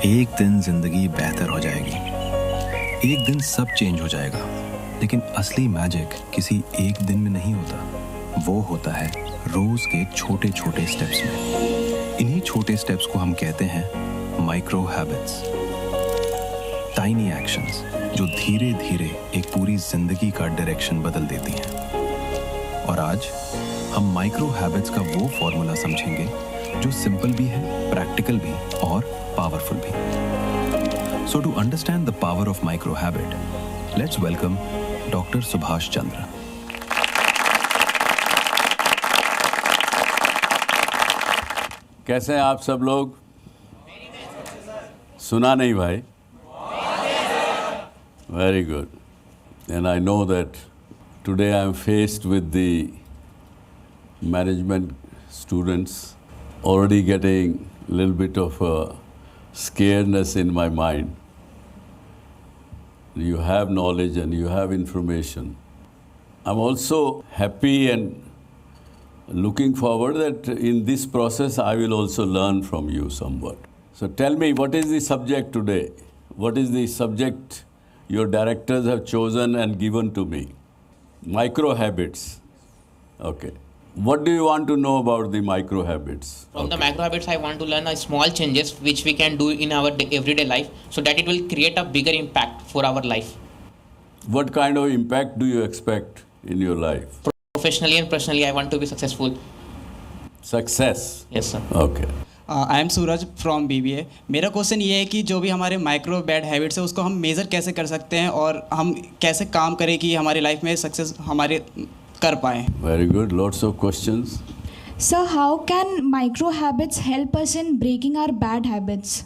एक दिन जिंदगी बेहतर हो जाएगी, एक दिन सब चेंज हो जाएगा, लेकिन असली मैजिक किसी एक दिन में नहीं होता। वो होता है रोज के छोटे छोटे स्टेप्स में। इन्हीं छोटे स्टेप्स को हम कहते हैं माइक्रो हैबिट्स, टाइनी एक्शंस जो धीरे धीरे एक पूरी जिंदगी का डायरेक्शन बदल देती हैं। और आज हम माइक्रो हैबिट्स का वो फॉर्मूला समझेंगे जो सिंपल भी है, प्रैक्टिकल भी और पावरफुल भी। So to understand the power of micro habit, let's welcome doctor Subhash Chandra. कैसे हैं आप सब लोग? सुना नहीं भाई? Very good. And I know that today I am faced with the management students already getting a little bit of a scaredness in my mind. You have knowledge and you have information. I'm also happy and looking forward that in this process I will also learn from you somewhat. So tell me, what is the subject today? What is the subject your directors have chosen and given to me? Micro habits. Okay. What do you want to know about the micro habits? From the micro habits, I want to learn small changes which we can do in our everyday life so that it will create a bigger impact for our life. What kind of impact do you expect in your life? Professionally and personally, I want to be successful. Success? Yes, sir. Okay. I am Suraj from BBA। मेरा question ये है कि जो भी हमारे micro bad habits है उसको हम मेज़र कैसे कर सकते हैं और हम कैसे काम करें कि हमारी लाइफ में सक्सेस हमारे कर पाएँ। Very good. Lots of questions. Sir, how can micro habits help us in breaking our bad habits?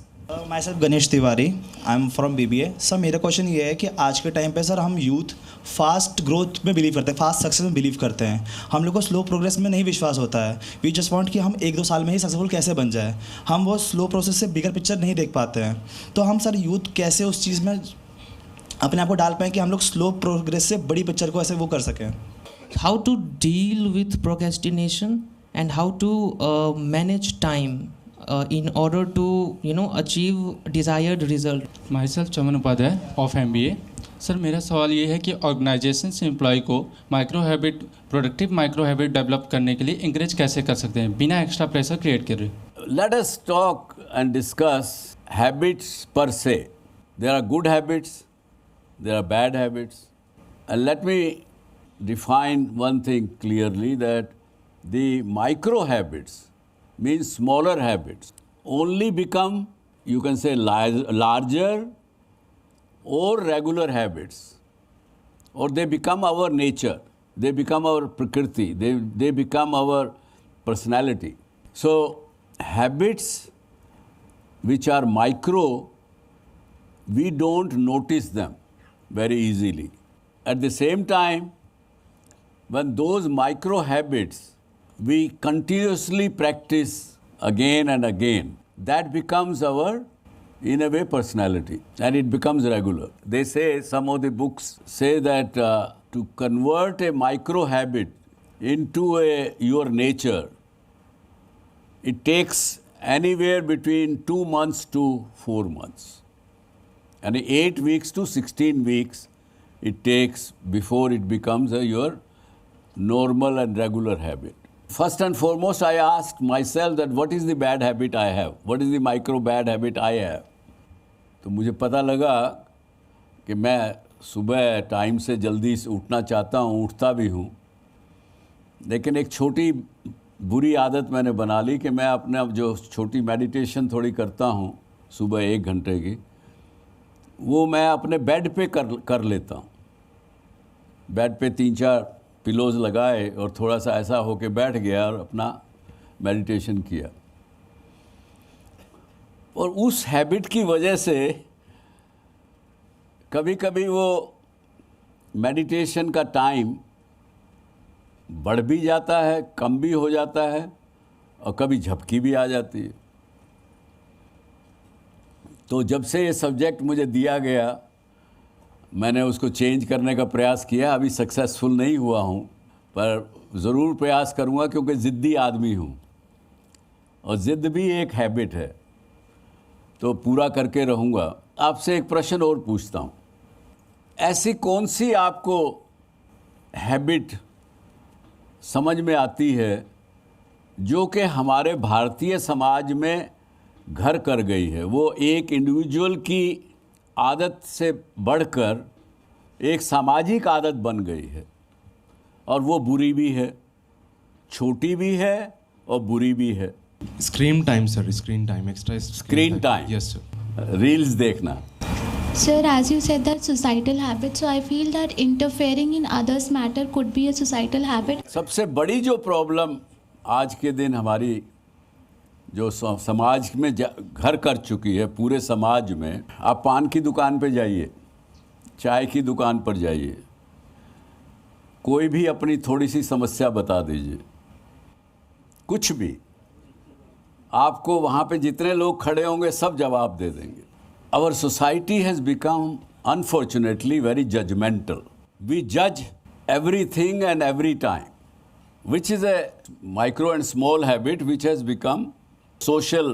My self Ganesh Tiwari, I am from BBA। Sir मेरा क्वेश्चन ये है कि आज के टाइम पे सर हम यूथ फास्ट ग्रोथ में बिलीव करते हैं, फास्ट सक्सेस में बिलीव करते हैं। हम लोग को स्लो प्रोग्रेस में नहीं विश्वास होता है। वी जस्ट वांट कि हम 1-2 साल में ही सक्सेसफुल कैसे बन जाए। हम वो स्लो प्रोसेस से बिगर पिक्चर नहीं देख पाते हैं। तो हम सर यूथ कैसे उस चीज़ में अपने आप को डाल पाएँ कि हम लोग स्लो प्रोग्रेस से बड़ी पिक्चर को ऐसे वो कर सकें। How to deal with procrastination and how to manage time in order to achieve desired result. Myself Chaman Upadhyay of MBA। Sir मेरा सवाल ये है कि ऑर्गेनाइजेशन से एम्प्लॉय को micro habit, productive micro habit develop करने के लिए इंकरेज कैसे कर सकते हैं बिना एक्स्ट्रा प्रेशर क्रिएट करे। Let us talk and discuss habits per se. There are good habits, there are bad habits. And let me define one thing clearly, that the micro habits means smaller habits only become, you can say, larger or regular habits, or they become our nature, they become our prakriti, they become our personality. So habits which are micro, we don't notice them very easily. At the same time, when those micro habits we continuously practice again and again, that becomes our, in a way, personality, and it becomes regular. They say, some of the books say that to convert a micro habit into your nature, it takes anywhere between 2 months to 4 months, and 8 weeks to 16 weeks it takes before it becomes your normal and regular habit. First and foremost, I asked myself that what is the bad habit I have? What is the micro bad habit I have? तो मुझे पता लगा कि मैं सुबह time से जल्दी उठना चाहता हूँ, उठता भी हूँ, लेकिन एक छोटी बुरी आदत मैंने बना ली कि मैं अपने जो छोटी मेडिटेशन थोड़ी करता हूँ सुबह 1 घंटे की, वो मैं अपने बेड पे कर लेता हूँ। बेड पे 3-4 पिलोज़ लगाए और थोड़ा सा ऐसा होके बैठ गया और अपना मेडिटेशन किया। और उस हैबिट की वजह से कभी कभी वो मेडिटेशन का टाइम बढ़ भी जाता है, कम भी हो जाता है, और कभी झपकी भी आ जाती है। तो जब से ये सब्जेक्ट मुझे दिया गया, मैंने उसको चेंज करने का प्रयास किया। अभी सक्सेसफुल नहीं हुआ हूँ, पर ज़रूर प्रयास करूँगा, क्योंकि ज़िद्दी आदमी हूँ और ज़िद्द भी एक हैबिट है। तो पूरा करके रहूँगा। आपसे एक प्रश्न और पूछता हूँ, ऐसी कौन सी आपको हैबिट समझ में आती है जो कि हमारे भारतीय समाज में घर कर गई है? वो एक इंडिविजुअल की आदत से बढ़कर एक सामाजिक आदत बन गई है, और वो बुरी भी है, छोटी भी है और बुरी भी है। Screen time sir, screen time, extra screen time. Yes sir. Reels देखना। Sir, as you said that societal habit, so I feel that interfering in others' matter could be a societal habit. सबसे बड़ी जो problem आज के दिन हमारी जो समाज में घर कर चुकी है, पूरे समाज में, आप पान की दुकान पे जाइए, चाय की दुकान पर जाइए, कोई भी अपनी थोड़ी सी समस्या बता दीजिए, कुछ भी, आपको वहाँ पे जितने लोग खड़े होंगे सब जवाब दे देंगे। Our society has become, unfortunately, very judgmental. We judge everything and every time, which is a micro and small habit which has become social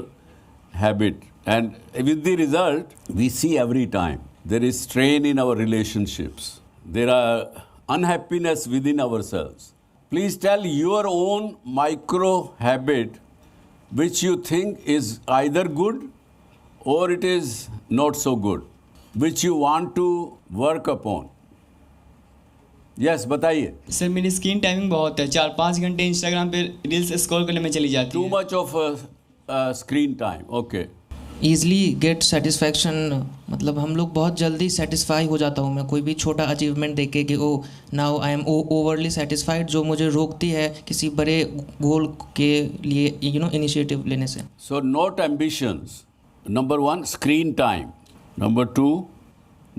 habit. And with the result, we see every time there is strain in our relationships. There are unhappiness within ourselves. Please tell your own micro habit which you think is either good or it is not so good, which you want to work upon. Yes, बताइए। Sir मेरी screen timing बहुत है, 4-5 घंटे Instagram पे reels scroll करने में चली जाती है। Too much of screen time, okay. Easily get satisfaction, मतलब हम लोग बहुत जल्दी सेटिस्फाई हो जाता हूँ मैं कोई भी छोटा अचीवमेंट देख के कि oh now I am overly satisfied, जो मुझे रोकती है किसी बड़े गोल के लिए इनिशिएटिव लेने से। So not ambitions. Number 1, screen time. Number 2,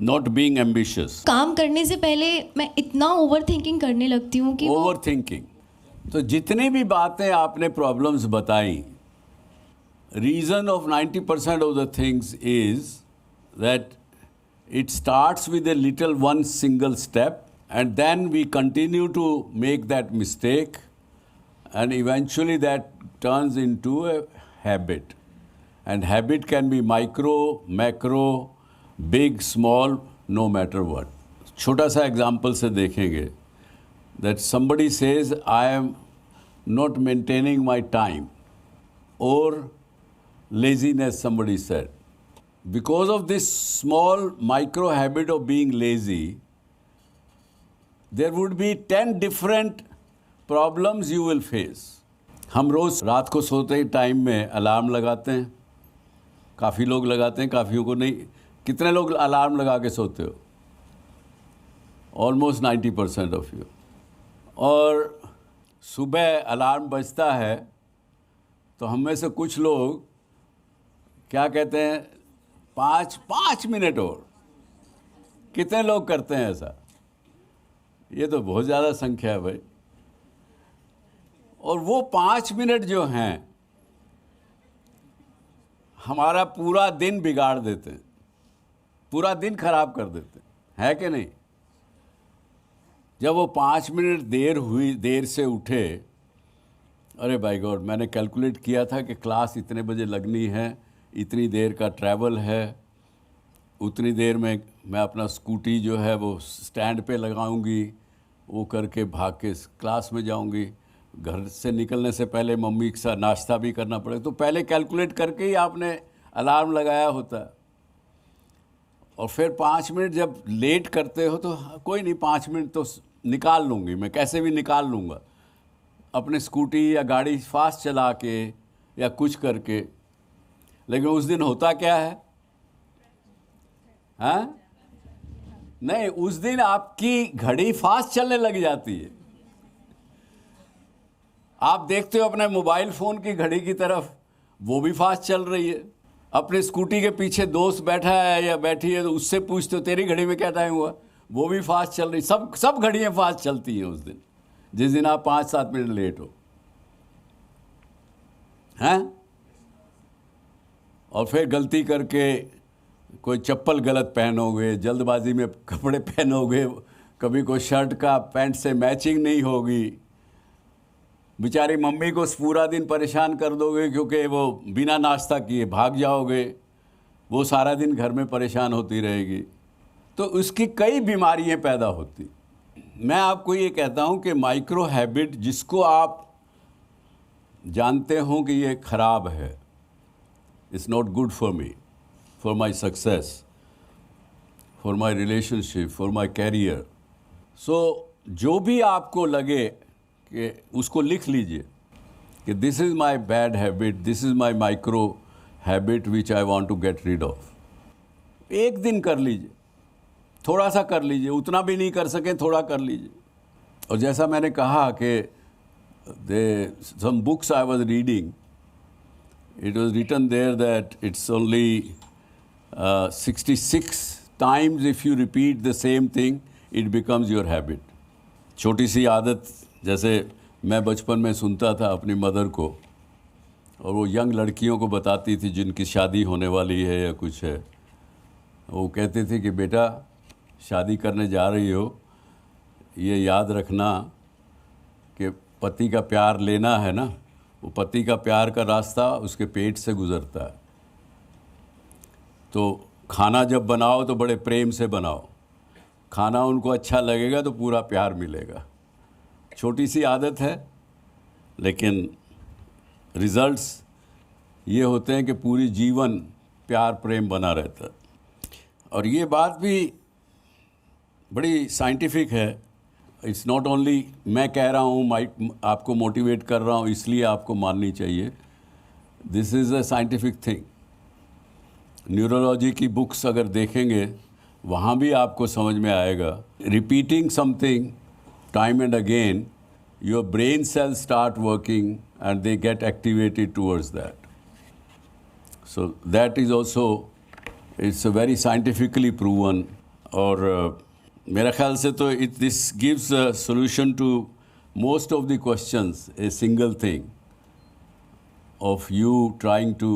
not being ambitious. काम करने से पहले मैं इतना ओवर थिंकिंग करने लगती हूँ कि ओवर थिंकिंग। तो जितनी भी बातें आपने प्रॉब्लम्स बताई, reason of 90% of the things is that it starts with a little one single step and then we continue to make that mistake and eventually that turns into a habit. And habit can be micro, macro, big, small, no matter what. छोटा सा example से देखेंगे that somebody says I am not maintaining my time, or laziness somebody said. Because of this small micro habit of being lazy, there would be 10 different problems you will face. हम रोज़ रात को सोते ही time में alarm लगाते हैं, काफ़ी लोग लगाते हैं, काफ़ियों को नहीं। कितने लोग अलार्म लगा के सोते हो? Almost 90% of you. और सुबह अलार्म बजता है तो हम में से कुछ लोग क्या कहते हैं, 5 मिनट और। कितने लोग करते हैं ऐसा? ये तो बहुत ज़्यादा संख्या है भाई। और वो 5 मिनट जो हैं हमारा पूरा दिन बिगाड़ देते हैं, पूरा दिन खराब कर देते हैं, है कि नहीं? जब वो 5 मिनट देर से उठे, अरे बाय गॉड, मैंने कैलकुलेट किया था कि क्लास इतने बजे लगनी है, इतनी देर का ट्रैवल है, उतनी देर में मैं अपना स्कूटी जो है वो स्टैंड पे लगाऊंगी, वो करके भाग के क्लास में जाऊंगी, घर से निकलने से पहले मम्मी के साथ नाश्ता भी करना पड़ेगा। तो पहले कैलकुलेट करके ही आपने अलार्म लगाया होता है। और फिर 5 मिनट जब लेट करते हो तो कोई नहीं, 5 मिनट तो निकाल लूँगी मैं, कैसे भी निकाल लूँगा, अपने स्कूटी या गाड़ी फास्ट चला के या कुछ करके। लेकिन उस दिन होता क्या है? हाँ नहीं, उस दिन आपकी घड़ी फास्ट चलने लग जाती है। आप देखते हो अपने मोबाइल फ़ोन की घड़ी की तरफ, वो भी फास्ट चल रही है। अपने स्कूटी के पीछे दोस्त बैठा है या बैठी है तो उससे पूछते हो तेरी घड़ी में क्या टाइम हुआ, वो भी फास्ट चल रही। सब घड़ियाँ फास्ट चलती हैं उस दिन, जिस दिन आप 5-7 मिनट लेट हो, हैं? और फिर गलती करके कोई चप्पल गलत पहनोगे, जल्दबाजी में कपड़े पहनोगे, कभी कोई शर्ट का पैंट से मैचिंग नहीं होगी, बेचारी मम्मी को पूरा दिन परेशान कर दोगे क्योंकि वो बिना नाश्ता किए भाग जाओगे, वो सारा दिन घर में परेशान होती रहेगी, तो उसकी कई बीमारियां पैदा होती। मैं आपको ये कहता हूँ कि माइक्रो हैबिट जिसको आप जानते हो कि ये ख़राब है, it's not good for me, for my success, for my relationship, for my career, so जो भी आपको लगे कि उसको लिख लीजिए कि this is my bad habit, this is my micro habit which I want to get rid of. एक दिन कर लीजिए, थोड़ा सा कर लीजिए, उतना भी नहीं कर सकें थोड़ा कर लीजिए। और जैसा मैंने कहा कि some books I was reading, it was written there that it's only 66 times if you repeat the same thing, it becomes your habit. छोटी सी आदत, जैसे मैं बचपन में सुनता था अपनी मदर को, और वो यंग लड़कियों को बताती थी जिनकी शादी होने वाली है या कुछ है, वो कहते थे कि बेटा शादी करने जा रही हो, ये याद रखना कि पति का प्यार लेना है ना, वो पति का प्यार का रास्ता उसके पेट से गुज़रता है। तो खाना जब बनाओ तो बड़े प्रेम से बनाओ, खाना उनको अच्छा लगेगा तो पूरा प्यार मिलेगा। छोटी सी आदत है लेकिन रिज़ल्ट्स ये होते हैं कि पूरी जीवन प्यार प्रेम बना रहता है। और ये बात भी बड़ी साइंटिफिक है, इट्स नॉट ओनली मैं कह रहा हूँ, आपको मोटिवेट कर रहा हूँ इसलिए आपको माननी चाहिए, this is a scientific thing. Neurology की बुक्स अगर देखेंगे वहाँ भी आपको समझ में आएगा, repeating something time and again, your brain cells start working and they get activated towards that. So that is also, it's very scientifically proven. और मेरा ख्याल से तो this gives a solution to most of the questions, a single thing of you trying to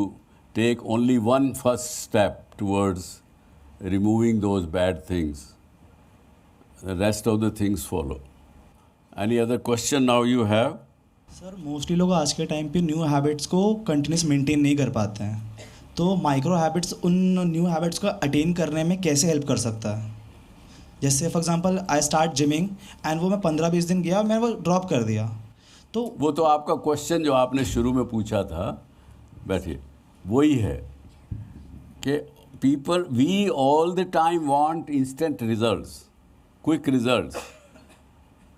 take only one first step towards removing those bad things. The rest of the things follow. Any other question now you have? Sir mostly लोग आज के time पे new habits को continuous maintain नहीं कर पाते हैं, तो माइक्रो हैबिट्स उन न्यू हैबिट्स को अटेन करने में कैसे हेल्प कर सकता है? जैसे for example I start gymming and वो मैं 15-20 दिन गया, मैंने वो ड्रॉप कर दिया। तो वो तो आपका क्वेश्चन जो आपने शुरू में पूछा था, बैठिए, वही है कि people, we all the time want instant results, quick results.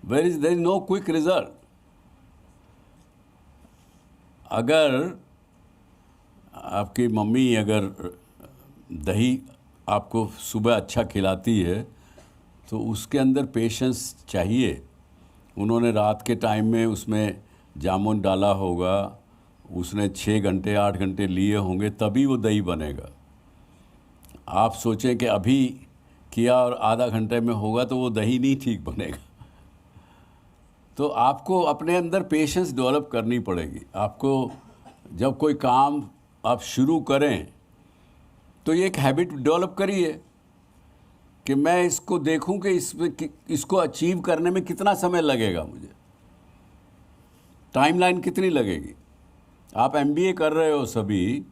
There is no quick result. अगर आपकी मम्मी अगर दही आपको सुबह अच्छा खिलाती है तो उसके अंदर पेशेंस चाहिए। उन्होंने रात के टाइम में उसमें जामुन डाला होगा, उसने 6 घंटे 8 घंटे लिए होंगे, तभी वो दही बनेगा। आप सोचें कि अभी किया और आधा घंटे में होगा तो वो दही नहीं ठीक बनेगा। तो आपको अपने अंदर पेशेंस डेवलप करनी पड़ेगी। आपको जब कोई काम आप शुरू करें तो ये एक हैबिट डेवलप करिए कि मैं इसको देखूं कि इसको अचीव करने में कितना समय लगेगा, मुझे टाइमलाइन कितनी लगेगी। आप MBA कर रहे हो सभी,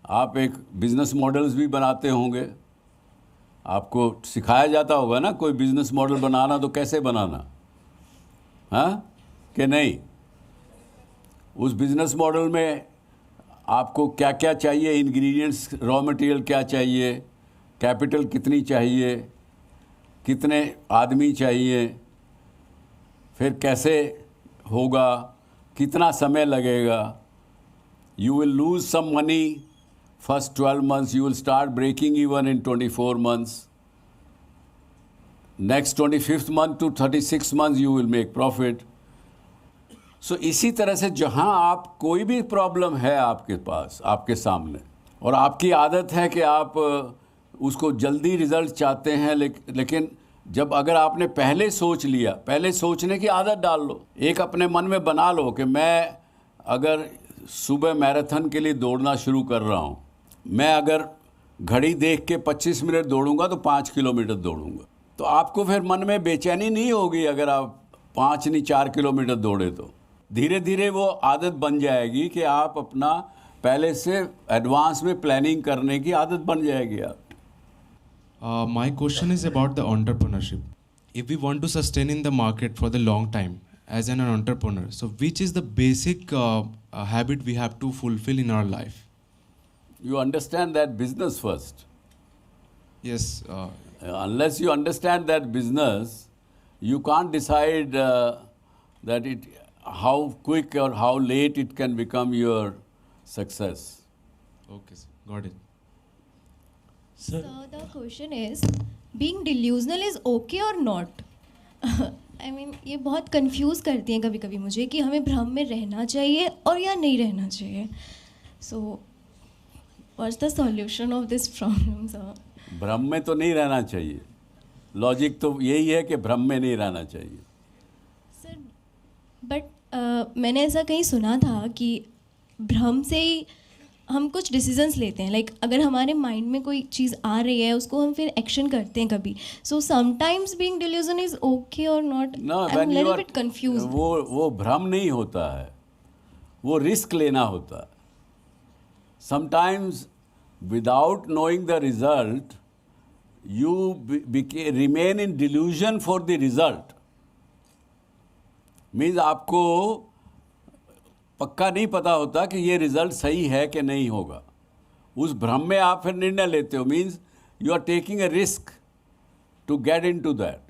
आप एक बिज़नेस मॉडल्स भी बनाते होंगे, आपको सिखाया जाता होगा ना कोई बिज़नेस मॉडल बनाना तो कैसे बनाना, हाँ कि नहीं? उस बिज़नेस मॉडल में आपको क्या क्या चाहिए, इंग्रेडिएंट्स, रॉ मटेरियल क्या चाहिए, कैपिटल कितनी चाहिए, कितने आदमी चाहिए, फिर कैसे होगा, कितना समय लगेगा। You will lose some money first 12 months, you will start breaking even in 24 months. Next 25th month to 36 months you will make profit. So इसी तरह से जहाँ आप कोई भी प्रॉब्लम है आपके पास, आपके सामने, और आपकी आदत है कि आप उसको जल्दी रिज़ल्ट चाहते हैं, लेकिन जब अगर आपने पहले सोच लिया, पहले सोचने की आदत डाल लो, एक अपने मन में बना लो कि मैं अगर सुबह मैराथन के लिए दौड़ना शुरू कर रहा हूँ, मैं अगर घड़ी देख के 25 मिनट दौड़ूंगा तो 5 किलोमीटर दौड़ूंगा, तो आपको फिर मन में बेचैनी नहीं होगी अगर आप 5 नहीं 4 किलोमीटर दौड़े। तो धीरे धीरे वो आदत बन जाएगी कि आप अपना पहले से एडवांस में प्लानिंग करने की आदत बन जाएगी आप. My question is about the entrepreneurship. If we want to sustain in the market for the long time as an entrepreneur, so which is the basic habit we have to fulfill in our life? You understand that business first. Yes. Unless you understand that business, you can't decide that how quick or how late it can become your success. Okay, sir. Got it. So the question is, being delusional is okay or not? I mean, ये बहुत confuse करती हैं कभी कभी मुझे कि हमें भ्रम में रहना चाहिए और या नहीं रहना चाहिए. So what's the solution of this problem, sir? भ्रम में तो नहीं रहना चाहिए. लॉजिक तो यही है कि भ्रम में नहीं रहना चाहिए. सर बट मैंने ऐसा कहीं सुना था कि भ्रम से ही हम कुछ डिसीजंस लेते हैं. लाइक अगर हमारे माइंड में कोई चीज़ आ रही है उसको हम फिर एक्शन करते हैं कभी. So sometimes being delusion is okay और not? I am little bit confused. वो भ्रम नहीं होता है, वो रिस्क लेना होता है. Sometimes without knowing the result you remain in delusion for the result. Means आपको पक्का नहीं पता होता कि ये रिजल्ट सही है कि नहीं होगा. उस भ्रम में आप फिर निर्णय लेते हो. Means you are taking a risk to get into that.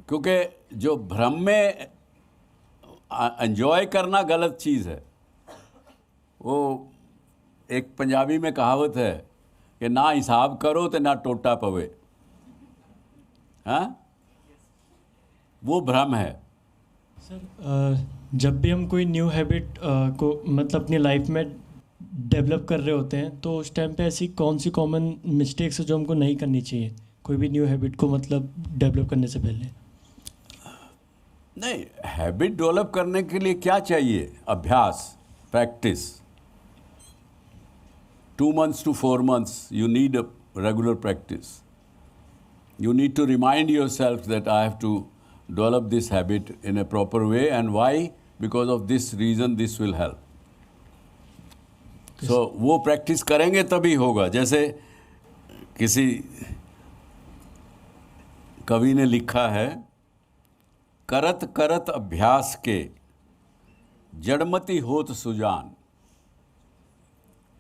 क्योंकि जो भ्रम में एंजॉय करना गलत चीज़ है. वो एक पंजाबी में कहावत है कि ना हिसाब करो तो ना टोटा पवे. हाँ, वो भ्रम है. सर जब भी हम कोई न्यू हैबिट को मतलब अपनी लाइफ में डेवलप कर रहे होते हैं तो उस टाइम पे ऐसी कौन सी कॉमन मिस्टेक्स है जो हमको नहीं करनी चाहिए कोई भी न्यू हैबिट को मतलब डेवलप करने से पहले? नहीं, हैबिट डेवलप करने के लिए क्या चाहिए? अभ्यास, practice. 2 months to 4 months, you need a regular practice. You need to remind yourself that I have to develop this habit in a proper way, and why? Because of this reason, this will help. So, वो practice करेंगे तभी होगा. जैसे किसी कवि ने लिखा है, करत करत अभ्यास के जड़मति होत सुजान.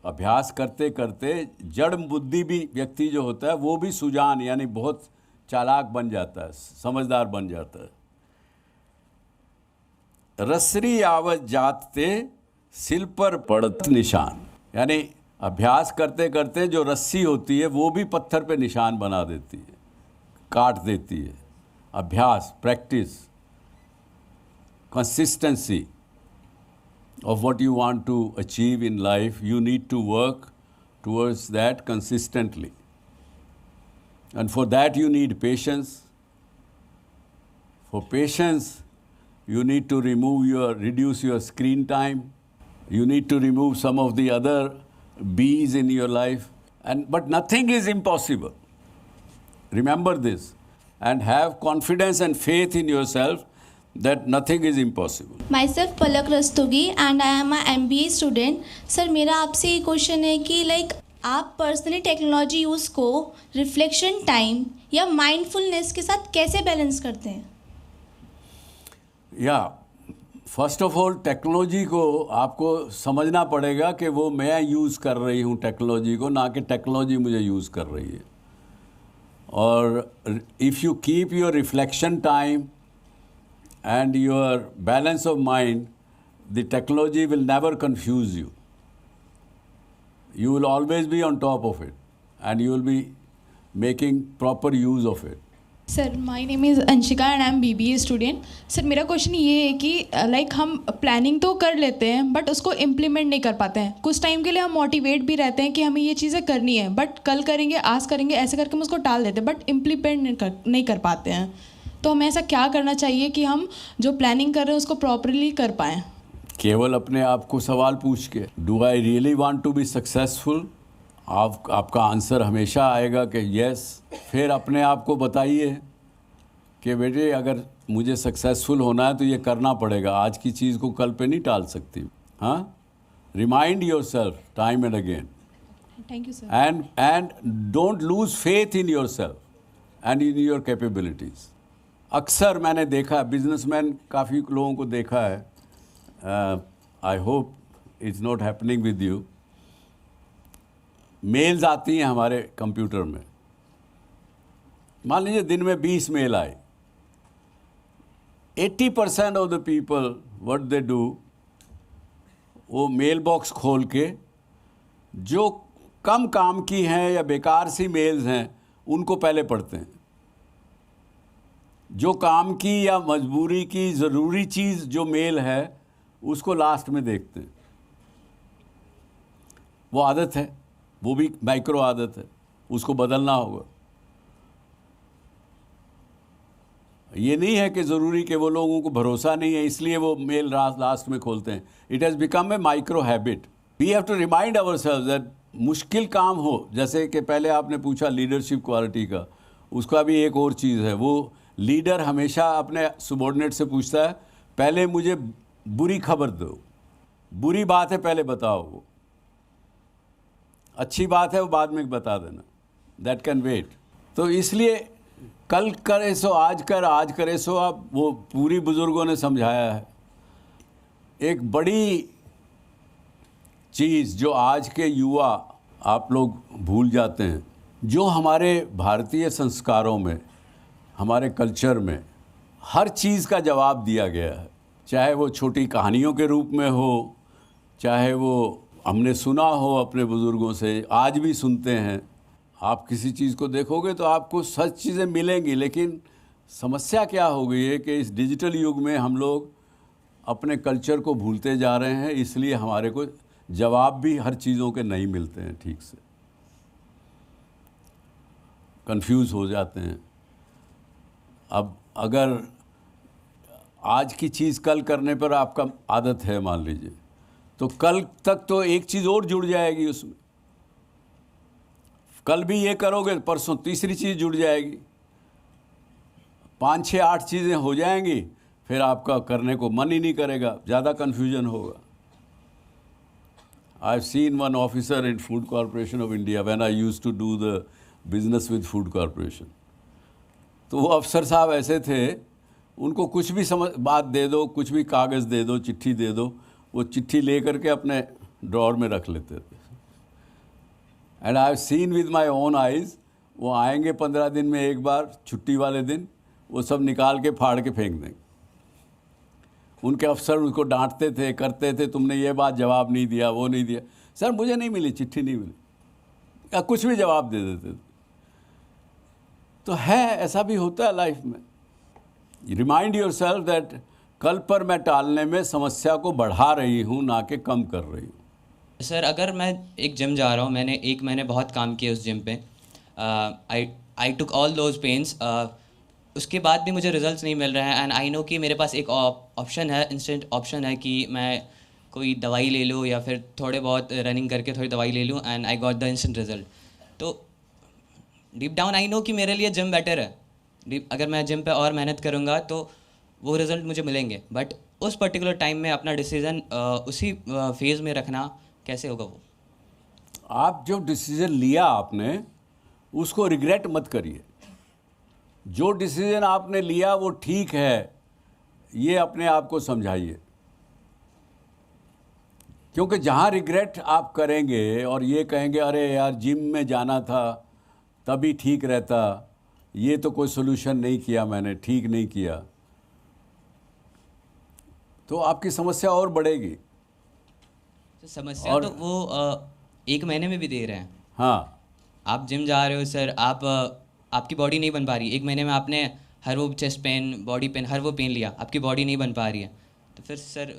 अभ्यास करते करते जड़ बुद्धि भी व्यक्ति जो होता है वो भी सुजान यानी बहुत चालाक बन जाता है, समझदार बन जाता है. रसरी आवत जाते सिल पर पड़त निशान. यानी अभ्यास करते करते जो रस्सी होती है वो भी पत्थर पे निशान बना देती है, काट देती है. अभ्यास, practice, consistency of what you want to achieve in life, you need to work towards that consistently. And for that you need patience. For patience, you need to reduce your screen time. You need to remove some of the other B's in your life. But nothing is impossible. Remember this. And have confidence and faith in yourself that nothing is impossible. Myself Palak Rastogi and I am a MBA student. Sir मेरा आपसे ये question है कि like आप personally technology use को reflection time या mindfulness के साथ कैसे बैलेंस करते हैं? या फर्स्ट ऑफ ऑल टेक्नोलॉजी को आपको समझना पड़ेगा कि वो मैं यूज़ कर रही हूँ टेक्नोलॉजी को, ना कि टेक्नोलॉजी मुझे यूज़ कर रही है. और if you keep your reflection time and your balance of mind, the technology will never confuse you. You will always be on top of it and you will be making proper use of it. Sir my name is Anshika and I M BBA student. Sir मेरा question ये है कि like हम planning तो कर लेते हैं but उसको इम्प्लीमेंट नहीं कर पाते हैं. कुछ टाइम के लिए हम मोटिवेट भी रहते हैं कि हमें ये चीज़ें करनी है बट कल करेंगे, आज करेंगे, ऐसे करके हम उसको टाल देते हैं बट इम्प्लीमेंट नहीं कर पाते हैं. तो हमें ऐसा क्या करना चाहिए कि हम जो प्लानिंग कर रहे हैं उसको प्रॉपरली कर पाएँ? केवल अपने आप को सवाल पूछ के, do I really want to be successful? आपका आंसर हमेशा आएगा कि यस. फिर अपने आप को बताइए कि बेटे अगर मुझे सक्सेसफुल होना है तो ये करना पड़ेगा, आज की चीज़ को कल पे नहीं टाल सकती. huh? Remind yourself time and again. Thank you, sir. And don't lose faith in yourself and in your capabilities. अक्सर मैंने देखा, बिजनेसमैन काफ़ी लोगों को देखा है, I hope it's not happening with you, mails आती हैं हमारे कंप्यूटर में, मान लीजिए दिन में 20 मेल आए, 80% of the people what they do, वो मेल बॉक्स खोल के जो कम काम की हैं या बेकार सी मेल्स हैं उनको पहले पढ़ते हैं, जो काम की या मजबूरी की ज़रूरी चीज़ जो मेल है उसको लास्ट में देखते हैं। वो आदत है, वो भी माइक्रो आदत है, उसको बदलना होगा। ये नहीं है कि ज़रूरी कि वो लोगों को भरोसा नहीं है इसलिए वो मेल लास्ट में खोलते हैं। It has become a micro habit. We have to remind ourselves that मुश्किल काम हो, जैसे कि पहले आपने पूछा लीडरशिप क्वालिटी का, उसका भी एक और चीज़ है, वो लीडर हमेशा अपने सबॉर्डिनेट से पूछता है पहले मुझे बुरी खबर दो, बुरी बात है पहले बताओ, वो अच्छी बात है वो बाद में बता देना, दैट कैन वेट। तो इसलिए कल करे सो आज कर, आज करे सो अब, वो पूरी बुज़ुर्गों ने समझाया है। एक बड़ी चीज़ जो आज के युवा आप लोग भूल जाते हैं, जो हमारे भारतीय संस्कारों में, हमारे कल्चर में हर चीज़ का जवाब दिया गया है, चाहे वो छोटी कहानियों के रूप में हो, चाहे वो हमने सुना हो अपने बुज़ुर्गों से, आज भी सुनते हैं। आप किसी चीज़ को देखोगे तो आपको सच चीज़ें मिलेंगी, लेकिन समस्या क्या हो गई है कि इस डिजिटल युग में हम लोग अपने कल्चर को भूलते जा रहे हैं, इसलिए हमारे को जवाब भी हर चीज़ों के नहीं मिलते हैं ठीक से, कंफ्यूज हो जाते हैं। अब अगर आज की चीज़ कल करने पर आपका आदत है मान लीजिए, तो कल तक तो एक चीज़ और जुड़ जाएगी उसमें, कल भी ये करोगे परसों तीसरी चीज़ जुड़ जाएगी, 5, 6, 8 चीज़ें हो जाएंगी, फिर आपका करने को मन ही नहीं करेगा, ज़्यादा कन्फ्यूजन होगा। I have seen one officer in Food Corporation of India when I used to do the business with Food Corporation. तो वो अफसर साहब ऐसे थे, उनको कुछ भी बात दे दो, कुछ भी कागज़ दे दो, चिट्ठी दे दो, वो चिट्ठी ले करके अपने ड्रॉर में रख लेते थे। And I have seen with my own eyes, वो आएंगे 15 दिन में एक बार, छुट्टी वाले दिन वो सब निकाल के फाड़ के फेंक देंगे। उनके अफसर उनको डांटते थे, करते थे, तुमने ये बात जवाब नहीं दिया, वो नहीं दिया। सर मुझे नहीं मिली, चिट्ठी नहीं मिली, या कुछ भी जवाब दे देते थे। तो है, ऐसा भी होता है लाइफ में। रिमाइंड योरसेल्फ दैट कल पर मैं टालने में समस्या को बढ़ा रही हूँ, ना कि कम कर रही हूँ। सर अगर मैं एक जिम जा रहा हूँ, मैंने 1 महीने बहुत काम किया उस जिम पे, आई टुक ऑल दोज पेन्स, उसके बाद भी मुझे रिजल्ट्स नहीं मिल रहे हैं। एंड आई नो कि मेरे पास एक ऑप्शन है, इंस्टेंट ऑप्शन है कि मैं कोई दवाई ले लूँ या फिर थोड़े बहुत रनिंग करके थोड़ी दवाई ले लूँ, and I got the instant result. तो डीप डाउन आई नो कि मेरे लिए जिम बेटर है, अगर मैं जिम पे और मेहनत करूँगा तो वो रिज़ल्ट मुझे मिलेंगे। बट उस पर्टिकुलर टाइम में अपना डिसीज़न उसी फेज़ में रखना कैसे होगा? वो आप जो डिसीज़न लिया आपने, उसको रिग्रेट मत करिए। जो डिसीज़न आपने लिया वो ठीक है, ये अपने आप को समझाइए। क्योंकि जहाँ रिग्रेट आप करेंगे और ये कहेंगे अरे यार जिम में जाना था तभी ठीक रहता, ये तो कोई सोल्यूशन नहीं किया मैंने, ठीक नहीं किया, तो आपकी समस्या और बढ़ेगी। तो समस्या और तो वो 1 महीने में भी दे रहे हैं। हाँ, आप जिम जा रहे हो सर, आपकी बॉडी नहीं बन पा रही, 1 महीने में आपने हर वो चेस्ट पेन, बॉडी पेन, हर वो पेन लिया, आपकी बॉडी नहीं बन पा रही है, तो फिर सर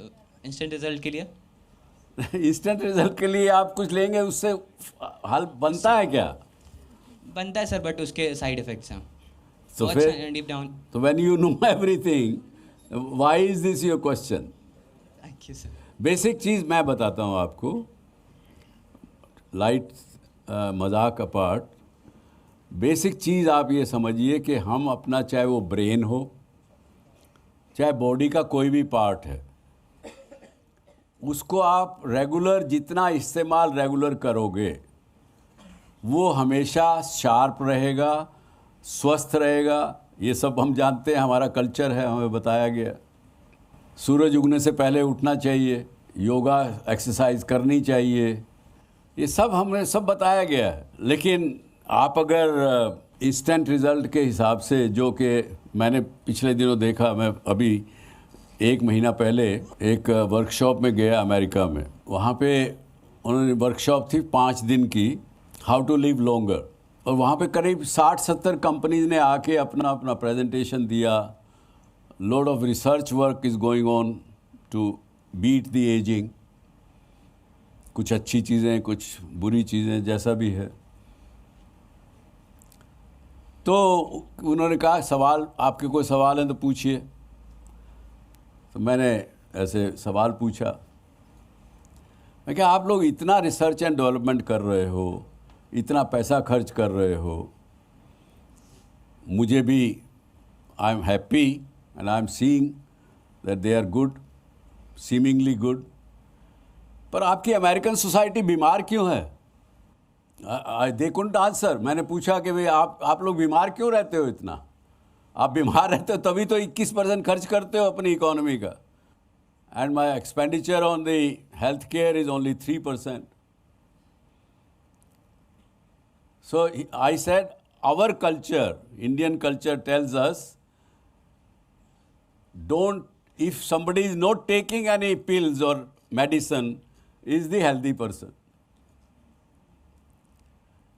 इंस्टेंट रिजल्ट के लिए इंस्टेंट रिजल्ट के लिए आप कुछ लेंगे, उससे हल बनता है क्या? बनता है सर, बट उसके साइड इफ़ेक्ट्स हैं। तो फिर डीप डाउन, तो when you know everything, why is this your question? Thank you sir. Basic चीज़ मैं बताता हूँ आपको, लाइट मजाक अपार्ट, बेसिक चीज़ आप ये समझिए कि हम अपना, चाहे वो ब्रेन हो, चाहे बॉडी का कोई भी पार्ट है, उसको आप रेगुलर जितना इस्तेमाल रेगुलर करोगे वो हमेशा शार्प रहेगा, स्वस्थ रहेगा। ये सब हम जानते हैं, हमारा कल्चर है, हमें बताया गया। सूरज उगने से पहले उठना चाहिए, योगा एक्सरसाइज करनी चाहिए, ये सब हमें सब बताया गया है। लेकिन आप अगर इंस्टेंट रिज़ल्ट के हिसाब से, जो कि मैंने पिछले दिनों देखा, मैं अभी 1 महीना पहले एक वर्कशॉप में गया अमेरिका में, वहाँ पे उन्होंने वर्कशॉप थी 5 दिन की, हाउ टू लिव लॉन्गर, और वहाँ पे करीब 60-70 कंपनीज ने आके अपना अपना प्रेजेंटेशन दिया। Lot of research work is going on to beat the ageing, कुछ अच्छी चीज़ें, कुछ बुरी चीज़ें, जैसा भी है। तो उन्होंने कहा सवाल, आपके कोई सवाल हैं तो पूछिए। तो मैंने ऐसे सवाल पूछा, मैं क्या आप लोग इतना रिसर्च एंड डेवलपमेंट कर रहे हो, इतना पैसा खर्च कर रहे हो, मुझे भी I am happy and I am seeing that they are good, seemingly good, पर आपकी अमेरिकन सोसाइटी बीमार क्यों है? They couldn't answer. मैंने पूछा कि भाई आप लोग बीमार क्यों रहते हो इतना? आप बीमार रहते हो तभी तो 21% खर्च करते हो अपनी इकोनॉमी का, and my expenditure on the health care is only 3%. So I said, our culture, Indian culture tells us, don't, if somebody is not taking any pills or medicine, is the healthy person.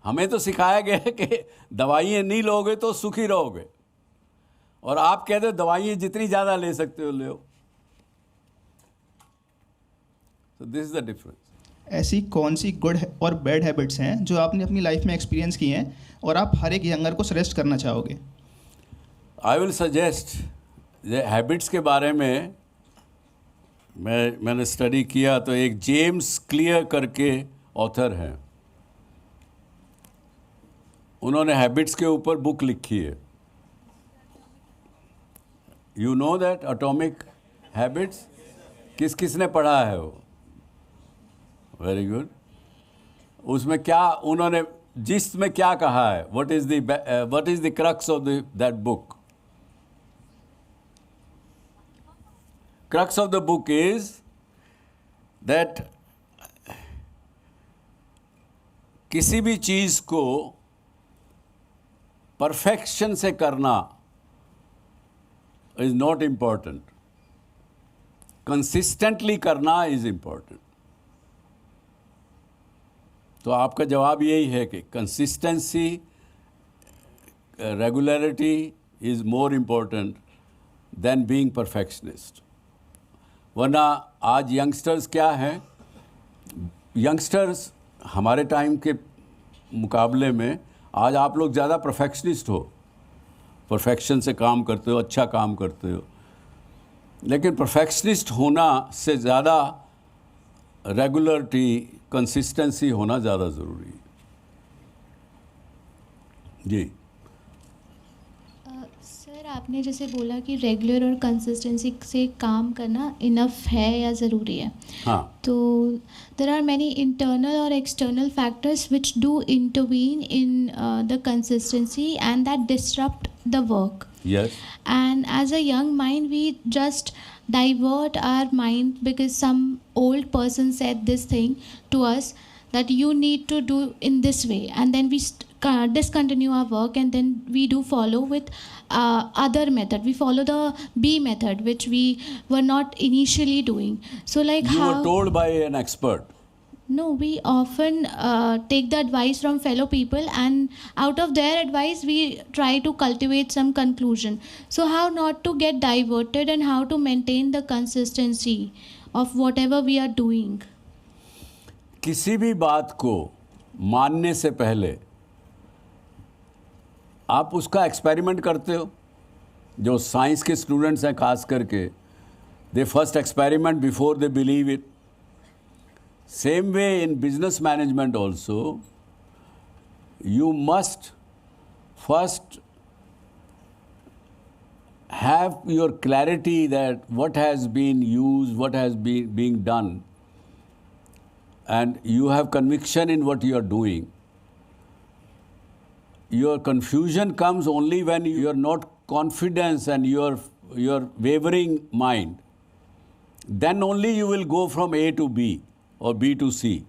हमें तो सिखाया गया है कि दवाइयाँ नहीं लोगे तो सुखी रहोगे, और आप कहते हो दवाइयाँ जितनी ज़्यादा ले सकते हो ले लो. So this is the difference. ऐसी कौन सी गुड और बैड हैबिट्स हैं जो आपने अपनी लाइफ में एक्सपीरियंस की हैं और आप हर एक यंगर को सजेस्ट करना चाहोगे? आई विल सजेस्ट, हैबिट्स के बारे में मैंने स्टडी किया तो एक जेम्स क्लियर करके ऑथर हैं, उन्होंने हैबिट्स के ऊपर बुक लिखी है. You know that atomic habits? किसने पढ़ा है वो? Very good. उसमें क्या उन्होंने जिसमें क्या कहा है? What is the crux of that book? Crux of the book is that किसी भी चीज को परफेक्शन से करना इज नॉट इम्पॉर्टेंट, कंसिस्टेंटली करना इज इम्पॉर्टेंट. तो आपका जवाब यही है कि consistency, regularity is more important then being perfectionist. वरना आज यंगस्टर्स क्या हैं, यंगस्टर्स हमारे टाइम के मुकाबले में आज आप लोग ज़्यादा परफेक्शनिस्ट हो, परफेक्शन से काम करते हो, अच्छा काम करते हो, लेकिन परफेक्शनिस्ट होना से ज़्यादा रेगुलरिटी, कंसिस्टेंसी होना ज़्यादा ज़रूरी है. जी सर, आपने जैसे बोला कि रेगुलर और कंसिस्टेंसी से काम करना इनफ है या ज़रूरी है. हाँ. तो देर आर मैनी इंटरनल और external factors which do intervene in the consistency and that disrupt the work. Yes. And as a young mind, we just divert our mind because some old person said this thing to us that you need to do in this way, and then we discontinue our work, and then we do follow with other method. We follow the B method, which we were not initially doing. So like you how were told by an expert. No, we often take the advice from fellow people, and out of their advice we try to cultivate some conclusion. So how not to get diverted and how to maintain the consistency of whatever we are doing. किसी भी बात को मानने से पहले आप उसका experiment करते हो. जो साइंस के स्टूडेंट्स हैं खास करके, they first experiment before they believe it. Same way in business management also, you must first have your clarity that what has been used, what has been being done and you have conviction in what you are doing, your confusion comes only when you are not confident and your wavering mind. Then only you will go from A to B or B to C.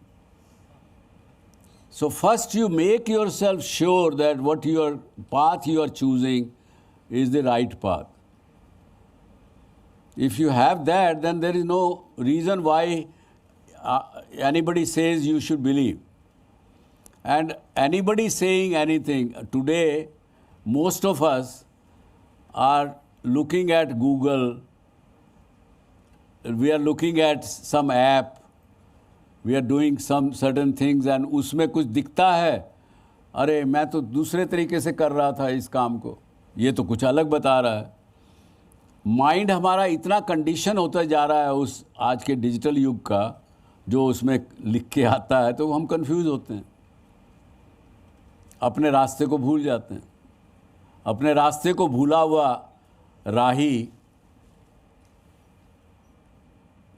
So first you make yourself sure that what your path you are choosing is the right path. If you have that, then there is no reason why anybody says you should believe. And anybody saying anything, today most of us are looking at Google, we are looking at some app, we are doing some certain things and उसमें कुछ दिखता है, अरे मैं तो दूसरे तरीके से कर रहा था इस काम को, ये तो कुछ अलग बता रहा है. माइंड हमारा इतना कंडीशन होता जा रहा है उस आज के डिजिटल युग का, जो उसमें लिख के आता है, तो हम कंफ्यूज होते हैं, अपने रास्ते को भूल जाते हैं. अपने रास्ते को भूला हुआ राही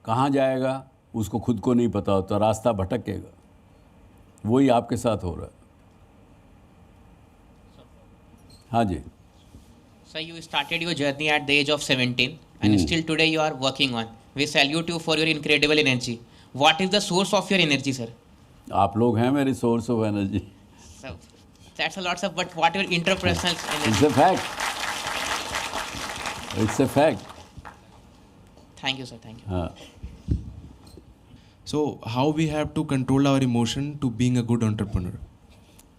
कहाँ जाएगा उसको खुद को नहीं पता होता, रास्ता भटकेगा. वही आपके साथ हो रहा है. हाँ जी. So you started your journey at the age of 17 and still today you are working on. We salute you for your incredible energy. What is the source of your energy, sir? आप लोग हैं मेरी source of energy. So that's a lot, sir. But what your interpersonal energy? It's a fact. It's a fact. Thank you, sir. Thank you. हाँ. So how we have to control our emotion to being a good entrepreneur?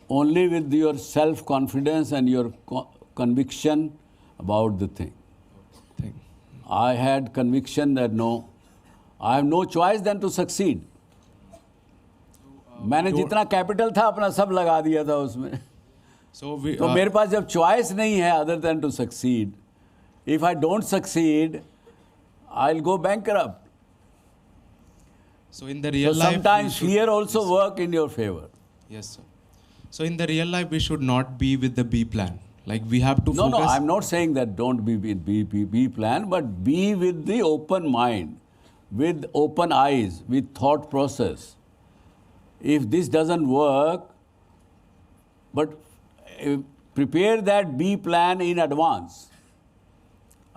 Only with your self-confidence and your conviction about the thing. I had conviction that no, I have no choice than to succeed. मैंने जितना capital था अपना सब लगा दिया था उसमें. तो मेरे पास जब चॉइस नहीं है other than to succeed, if I don't succeed, I'll go bankrupt. So in the real life, sometimes fear also work in your favor. Yes, sir. So in the real life, we should not be with the B plan. Like we have to focus. No, I'm not saying that don't be with B plan, but be with the open mind, with open eyes, with thought process. If this doesn't work, but prepare that B plan in advance.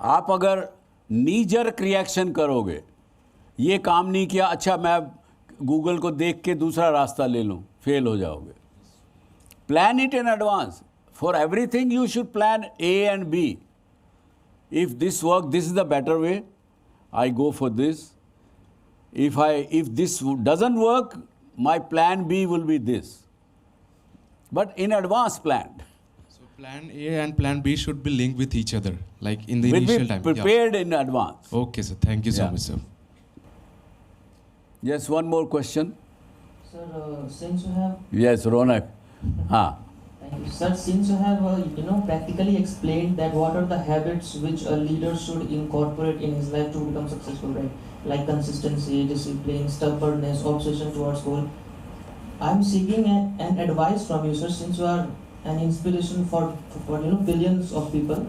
आप अगर knee jerk reaction करोगे, ये काम नहीं किया, अच्छा मैं Google को देख के दूसरा रास्ता ले लूँ, फेल हो जाओगे. Plan it in advance. For everything you should plan A and B. If this works, this is the better way, I go for this. If this doesn't work, my plan B will be this. But in advance planned. So plan A and plan B should be linked with each other, like in the initial time. Prepared in advance. Okay, sir. Thank you so much, sir. Yes, one more question. Sir, since you have... Yes, Ronak. हाँ. Thank you. Sir, since you have practically explained that what are the habits which a leader should incorporate in his life to become successful, right? Like consistency, discipline, stubbornness, obsession towards goal. I'm seeking an advice from you, sir, since you are an inspiration for billions of people.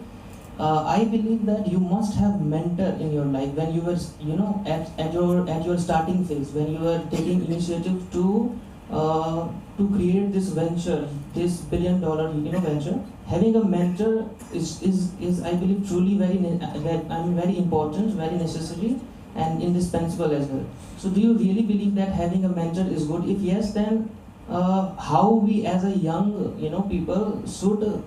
I believe that you must have mentor in your life when you were at your starting phase, when you were taking initiative to create this venture, this $1 billion venture. Having a mentor is I believe truly very important, very necessary and indispensable as well. So do you really believe that having a mentor is good? If yes, then how we as a young people should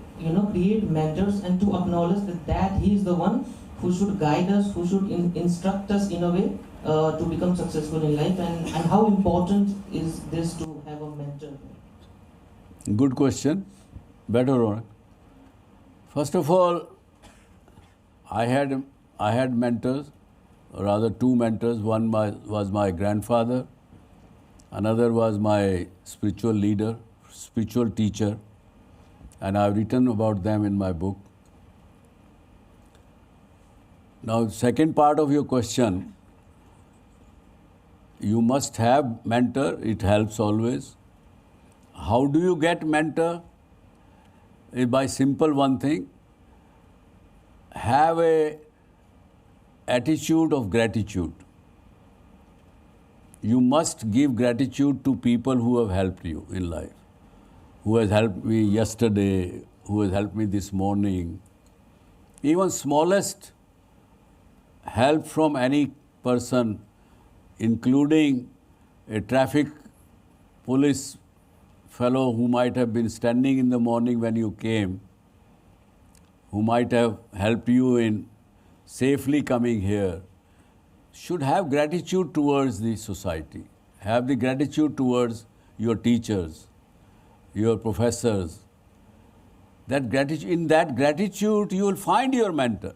create mentors and to acknowledge that he is the one who should guide us, who should instruct us in a way to become successful in life, and how important is this to have a mentor? Good question. Better Ronak. First of all, I had mentors, or rather two mentors. One was my grandfather, another was my spiritual leader, spiritual teacher, and I've written about them in my book. Now, second part of your question, you must have mentor, it helps always. How do you get mentor? By simple one thing, have a attitude of gratitude. you must give gratitude to people who have helped you in life, who has helped me yesterday, who has helped me this morning. Even smallest help from any person, including a traffic police fellow who might have been standing in the morning when you came, who might have helped you in safely coming here, should have gratitude towards the society, have the gratitude towards your teachers, your professors. That gratitude, in that gratitude you will find your mentor.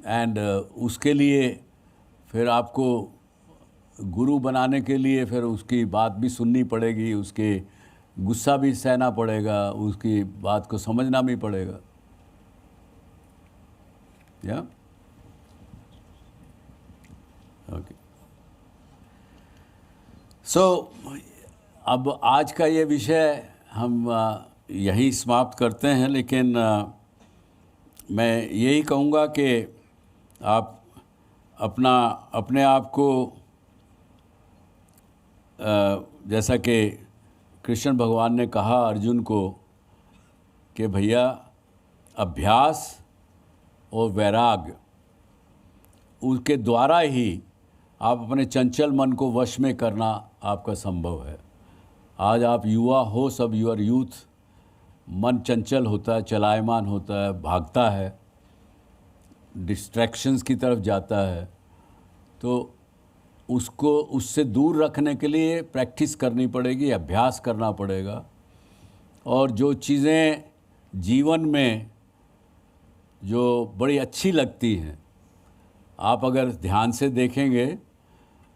And उसके लिए फिर आपको गुरु बनाने के लिए फिर उसकी बात भी सुननी पड़ेगी, उसके गुस्सा भी सहना पड़ेगा, उसकी बात को समझना भी पड़ेगा. Yeah? Okay. So, अब आज का ये विषय हम यहीं समाप्त करते हैं, लेकिन मैं यही कहूँगा कि आप अपने आप को जैसा कि कृष्ण भगवान ने कहा अर्जुन को कि भैया अभ्यास और वैराग उसके द्वारा ही आप अपने चंचल मन को वश में करना आपका संभव है. आज आप युवा हो, सब यूर यूथ, मन चंचल होता है, चलायमान होता है, भागता है, डिस्ट्रैक्शंस की तरफ जाता है. तो उसको उससे दूर रखने के लिए प्रैक्टिस करनी पड़ेगी, अभ्यास करना पड़ेगा. और जो चीज़ें जीवन में जो बड़ी अच्छी लगती हैं, आप अगर ध्यान से देखेंगे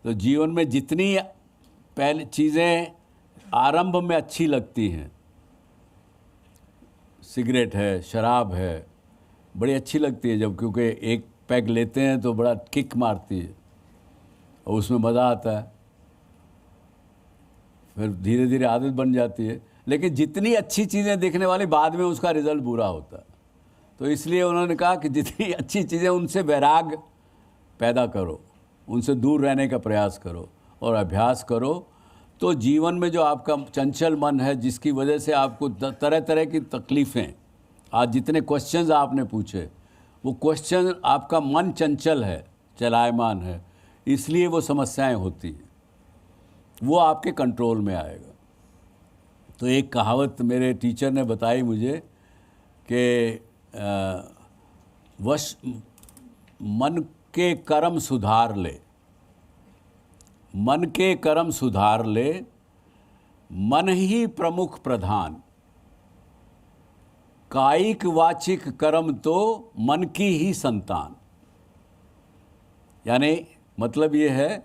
तो जीवन में जितनी पहले चीज़ें आरंभ में अच्छी लगती हैं, सिगरेट है, शराब है, बड़ी अच्छी लगती है जब, क्योंकि एक पैग लेते हैं तो बड़ा किक मारती है और उसमें मज़ा आता है, फिर धीरे धीरे आदत बन जाती है. लेकिन जितनी अच्छी चीज़ें देखने वाली बाद में उसका रिज़ल्ट बुरा होता है. तो इसलिए उन्होंने कहा कि जितनी अच्छी चीज़ें उनसे वैराग पैदा करो, उनसे दूर रहने का प्रयास करो और अभ्यास करो. तो जीवन में जो आपका चंचल मन है, जिसकी वजह से आपको तरह तरह की तकलीफ़ें, आज जितने क्वेश्चंस आपने पूछे, वो क्वेश्चन आपका मन चंचल है, चलायमान है, इसलिए वो समस्याएं होती हैं. वो आपके कंट्रोल में आएगा. तो एक कहावत मेरे टीचर ने बताई मुझे कि मन के कर्म सुधार ले, मन के कर्म सुधार ले, मन ही प्रमुख प्रधान, कायिक वाचिक कर्म तो मन की ही संतान. यानी मतलब ये है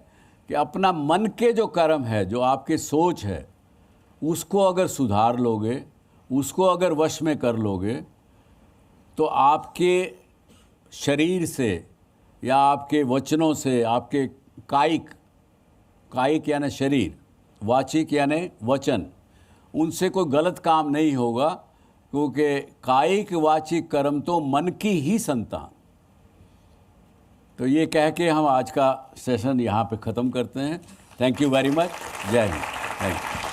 कि अपना मन के जो कर्म है, जो आपकी सोच है, उसको अगर सुधार लोगे, उसको अगर वश में कर लोगे, तो आपके शरीर से या आपके वचनों से, आपके कायिक यानी शरीर, वाचिक यानी वचन, उनसे कोई गलत काम नहीं होगा, क्योंकि कायिक वाचिक कर्म तो मन की ही संतान. तो ये कह के हम आज का सेशन यहाँ पे ख़त्म करते हैं. Thank you very much. जय हिंद. Thank you.